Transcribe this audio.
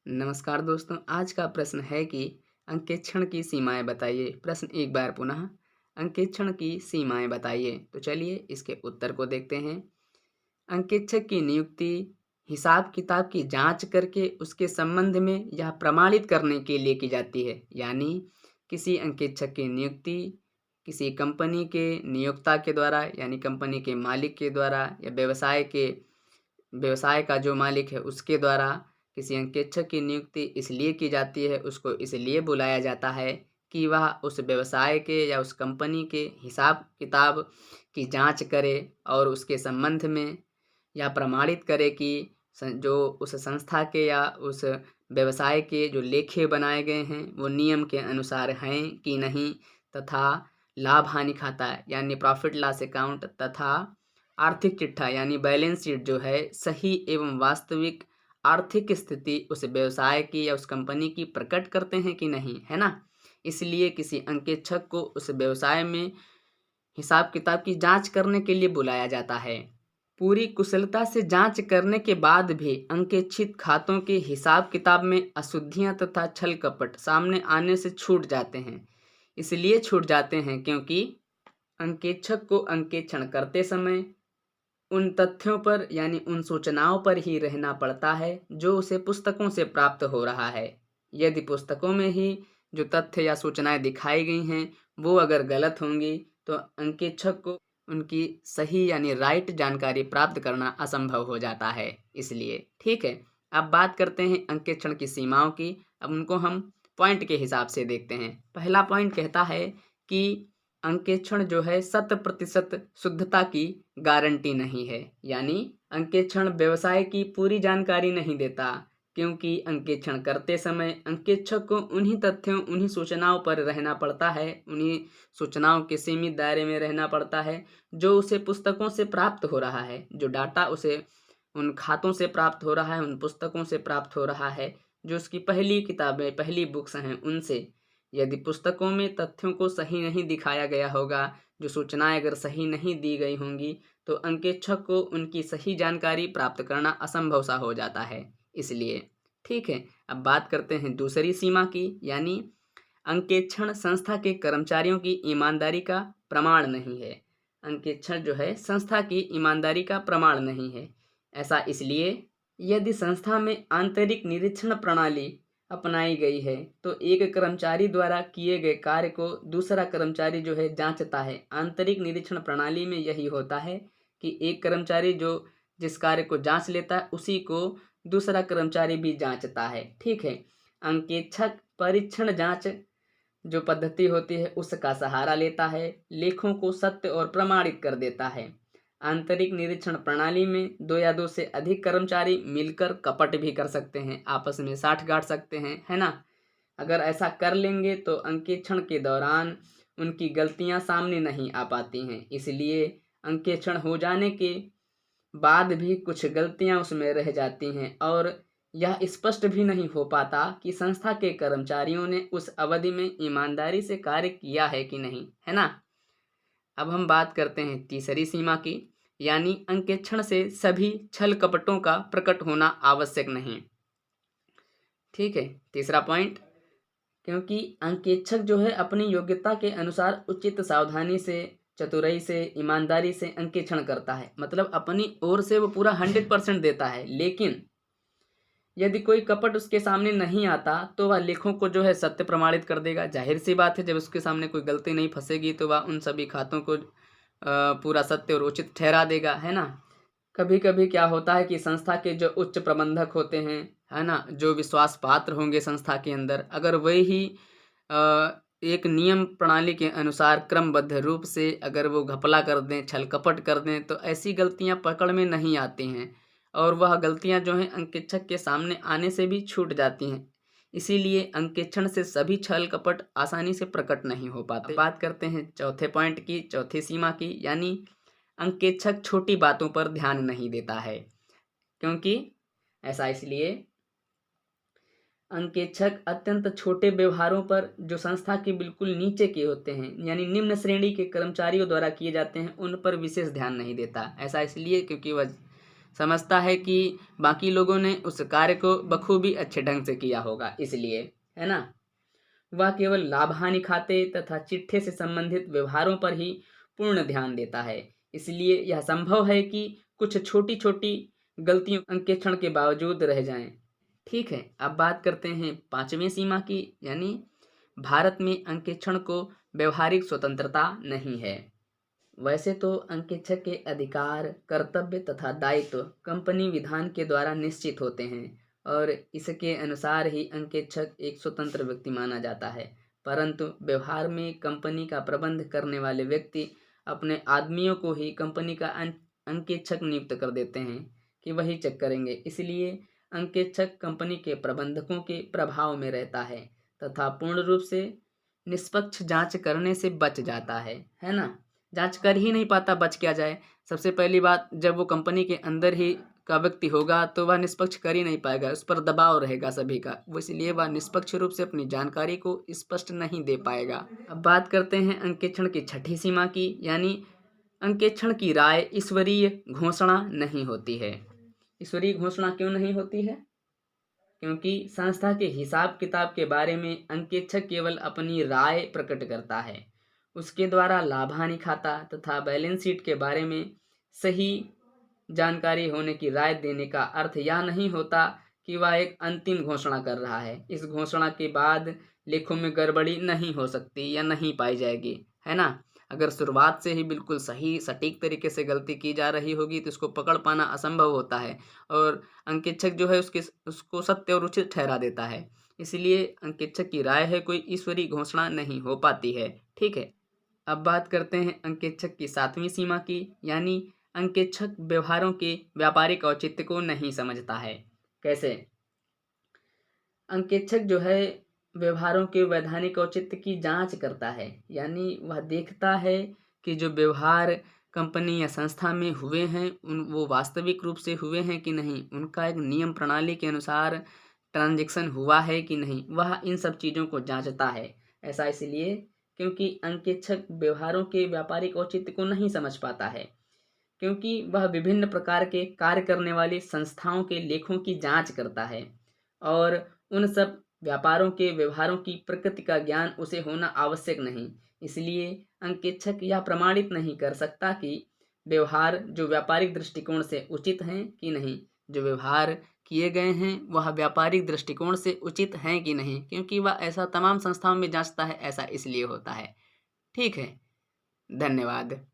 नमस्कार दोस्तों, आज का प्रश्न है कि अंकेक्षण की सीमाएँ बताइए। प्रश्न एक बार पुनः, अंकेक्षण की सीमाएँ बताइए। तो चलिए इसके उत्तर को देखते हैं। अंकेक्षक की नियुक्ति हिसाब-किताब की जाँच करके उसके संबंध में यह प्रमाणित करने के लिए की जाती है। यानी किसी अंकेक्षक की नियुक्ति किसी कंपनी के नियोक्ता के द्वारा यानी कंपनी के मालिक के द्वारा या व्यवसाय का जो मालिक है उसके द्वारा किसी अंकेक्षक की नियुक्ति इसलिए की जाती है, उसको इसलिए बुलाया जाता है कि वह उस व्यवसाय के या उस कंपनी के हिसाब-किताब की जाँच करे और उसके संबंध में यह प्रमाणित करे कि जो उस संस्था के या उस व्यवसाय के जो लेखे बनाए गए हैं, वो नियम के अनुसार हैं कि नहीं तथा लाभ-हानि खाता यानी प्रॉफ़िट लॉस अकाउंट तथा आर्थिक चिट्ठा यानी बैलेंस शीट जो है सही एवं वास्तविक आर्थिक स्थिति उस व्यवसाय की या उस कंपनी की प्रकट करते हैं कि नहीं, है ना? इसलिए किसी अंकेक्षक को उस व्यवसाय में हिसाब-किताब की जाँच करने के लिए बुलाया जाता है। पूरी कुशलता से जाँच करने के बाद भी अंकेक्षित खातों के हिसाब-किताब में अशुद्धियाँ तथा छल-कपट सामने आने से छूट जाते हैं। इसलिए छूट जाते हैं क्योंकि अंकेक्षक को अंकेक्षण करते समय उन तथ्यों पर यानी उन सूचनाओं पर ही रहना पड़ता है जो उसे पुस्तकों से प्राप्त हो रहा है। यदि पुस्तकों में ही जो तथ्य या सूचनाएँ दिखाई गई हैं, वो अगर गलत होंगी तो अंकेक्षक को उनकी सही यानी राइट जानकारी प्राप्त करना असंभव हो जाता है इसलिए, ठीक है? अब बात करते हैं अंकेक्षण की सीमाओं की। अब उनको हम पॉइंट के हिसाब से देखते हैं। पहला पॉइंट कहता है कि अंकेक्षण जो है 100% शुद्धता की गारंटी नहीं है। यानी अंकेक्षण व्यवसाय की पूरी जानकारी नहीं देता क्योंकि अंकेक्षण करते समय अंकेक्षक को उन्हीं तथ्यों, उन्हीं सूचनाओं पर रहना पड़ता है, उन्हीं सूचनाओं के सीमित दायरे में रहना पड़ता है, जो उसे पुस्तकों से प्राप्त हो रहा है, जो डाटा उसे उन खातों से प्राप्त हो रहा है, उन पुस्तकों से प्राप्त हो रहा है, जो उसकी पहली किताबें, पहली बुक्स हैं उनसे। यदि पुस्तकों में तथ्यों को सही नहीं दिखाया गया होगा, जो सूचनाएँ अगर सही नहीं दी गई होंगी, तो अंकेक्षक को उनकी सही जानकारी प्राप्त करना असंभव सा हो जाता है, इसलिए। ठीक है, अब बात करते हैं दूसरी सीमा की, यानी अंकेक्षण संस्था के कर्मचारियों की ईमानदारी का प्रमाण नहीं है। अंकेक्षण जो है संस्था की ईमानदारी का प्रमाण नहीं है। ऐसा इसलिए यदि संस्था में आंतरिक निरीक्षण प्रणाली अपनाई गई है तो एक कर्मचारी द्वारा किए गए कार्य को दूसरा कर्मचारी जो है जांचता है। आंतरिक निरीक्षण प्रणाली में यही होता है कि एक कर्मचारी जो जिस कार्य को जांच लेता है उसी को दूसरा कर्मचारी भी जांचता है। ठीक है, अंकेक्षक परीक्षण जांच जो पद्धति होती है उसका सहारा लेता है, लेखों को सत्य और प्रमाणित कर देता है। आंतरिक निरीक्षण प्रणाली में 2 या 2 से अधिक कर्मचारी मिलकर कपट भी कर सकते हैं, आपस में साठ-गांठ सकते हैं, है ना? अगर ऐसा कर लेंगे तो अंकेक्षण के दौरान उनकी गलतियां सामने नहीं आ पाती हैं। इसलिए अंकेक्षण हो जाने के बाद भी कुछ गलतियां उसमें रह जाती हैं और यह स्पष्ट भी नहीं हो पाता कि संस्था के कर्मचारियों ने उस अवधि में ईमानदारी से कार्य किया है कि नहीं, है ना? अब हम बात करते हैं तीसरी सीमा की, यानी अंकेक्षण से सभी छल कपटों का प्रकट होना आवश्यक नहीं। ठीक है, तीसरा पॉइंट, क्योंकि अंकेक्षक जो है अपनी योग्यता के अनुसार उचित सावधानी से, चतुराई से, ईमानदारी से अंकेक्षण करता है। मतलब अपनी ओर से वो पूरा 100% देता है, लेकिन यदि कोई कपट उसके सामने नहीं आता तो वह लेखों को जो है सत्य प्रमाणित कर देगा। जाहिर सी बात है, जब उसके सामने कोई गलती नहीं फंसेगी तो वह उन सभी खातों को पूरा सत्य और उचित ठहरा देगा, है ना? कभी कभी क्या होता है कि संस्था के जो उच्च प्रबंधक होते हैं, है ना, जो विश्वास पात्र होंगे संस्था के अंदर, अगर वे ही एक नियम प्रणाली के अनुसार क्रमबद्ध रूप से अगर वो घपला कर दें, छल कपट कर दें, तो ऐसी गलतियां पकड़ में नहीं आती हैं और वह गलतियां जो हैं अंकेक्षक के सामने आने से भी छूट जाती हैं। इसीलिए अंकेक्षण से सभी छल कपट आसानी से प्रकट नहीं हो पाते। अब बात करते हैं चौथे पॉइंट की, चौथी सीमा की, यानी अंकेक्षक छोटी बातों पर ध्यान नहीं देता है। क्योंकि ऐसा इसलिए अंकेक्षक अत्यंत छोटे व्यवहारों पर जो संस्था के बिल्कुल नीचे के होते हैं यानी निम्न श्रेणी के कर्मचारियों द्वारा किए जाते हैं उन पर विशेष ध्यान नहीं देता। ऐसा इसलिए क्योंकि वह समझता है कि बाकी लोगों ने उस कार्य को बखूबी अच्छे ढंग से किया होगा, इसलिए, है ना। वह केवल लाभ हानि खाते तथा चिट्ठे से संबंधित व्यवहारों पर ही पूर्ण ध्यान देता है। इसलिए यह संभव है कि कुछ छोटी छोटी गलतियों अंकेक्षण के बावजूद रह जाएं। ठीक है, अब बात करते हैं पांचवें सीमा की, यानी भारत में अंकेक्षण को व्यवहारिक स्वतंत्रता नहीं है। वैसे तो अंकेक्षक के अधिकार, कर्तव्य तथा दायित्व कंपनी विधान के द्वारा निश्चित होते हैं और इसके अनुसार ही अंकेक्षक एक स्वतंत्र व्यक्ति माना जाता है। परंतु व्यवहार में कंपनी का प्रबंध करने वाले व्यक्ति अपने आदमियों को ही कंपनी का अंकेक्षक नियुक्त कर देते हैं कि वही चेक करेंगे। इसलिए अंकेक्षक कंपनी के प्रबंधकों के प्रभाव में रहता है तथा पूर्ण रूप से निष्पक्ष जांच करने से बच जाता है ना। जांच कर ही नहीं पाता, बच क्या जाए। सबसे पहली बात, जब वो कंपनी के अंदर ही का व्यक्ति होगा तो वह निष्पक्ष कर ही नहीं पाएगा, उस पर दबाव रहेगा सभी का, वो इसलिए वह निष्पक्ष रूप से अपनी जानकारी को स्पष्ट नहीं दे पाएगा। अब बात करते हैं अंकेक्षण की छठी सीमा की, यानी अंकेक्षण की राय ईश्वरीय घोषणा नहीं होती है। ईश्वरीय घोषणा क्यों नहीं होती है? क्योंकि संस्था के हिसाब किताब के बारे में अंकेक्षक केवल अपनी राय प्रकट करता है। उसके द्वारा लाभ हानि खाता तथा बैलेंस शीट के बारे में सही जानकारी होने की राय देने का अर्थ यह नहीं होता कि वह एक अंतिम घोषणा कर रहा है। इस घोषणा के बाद लेखों में गड़बड़ी नहीं हो सकती या नहीं पाई जाएगी, है ना। अगर शुरुआत से ही बिल्कुल सही सटीक तरीके से गलती की जा रही होगी तो इसको पकड़ पाना असंभव होता है और अंकेक्षक जो है उसको सत्य और उचित ठहरा देता है। इसलिए अंकेक्षक की राय है कोई ईश्वरीय घोषणा नहीं हो पाती है। ठीक है, अब बात करते हैं अंकेक्षक की सातवीं सीमा की, यानी अंकेक्षक व्यवहारों के व्यापारिक औचित्य को नहीं समझता है। कैसे? अंकेक्षक जो है व्यवहारों के वैधानिक औचित्य की जांच करता है, यानी वह देखता है कि जो व्यवहार कंपनी या संस्था में हुए हैं वो वास्तविक रूप से हुए हैं कि नहीं, उनका एक नियम प्रणाली के अनुसार ट्रांजैक्शन हुआ है कि नहीं, वह इन सब चीज़ों को जांचता है। ऐसा इसलिए क्योंकि अंकेक्षक व्यवहारों के व्यापारिक औचित्य को नहीं समझ पाता है, क्योंकि वह विभिन्न प्रकार के कार्य करने वाली संस्थाओं के लेखों की जांच करता है और उन सब व्यापारों के व्यवहारों की प्रकृति का ज्ञान उसे होना आवश्यक नहीं। इसलिए अंकेक्षक यह प्रमाणित नहीं कर सकता कि व्यवहार जो व्यापारिक दृष्टिकोण से उचित हैं कि नहीं, जो व्यवहार किए गए हैं वह व्यापारिक दृष्टिकोण से उचित हैं कि नहीं, क्योंकि वह ऐसा तमाम संस्थाओं में जांचता है। ऐसा इसलिए होता है। ठीक है, धन्यवाद।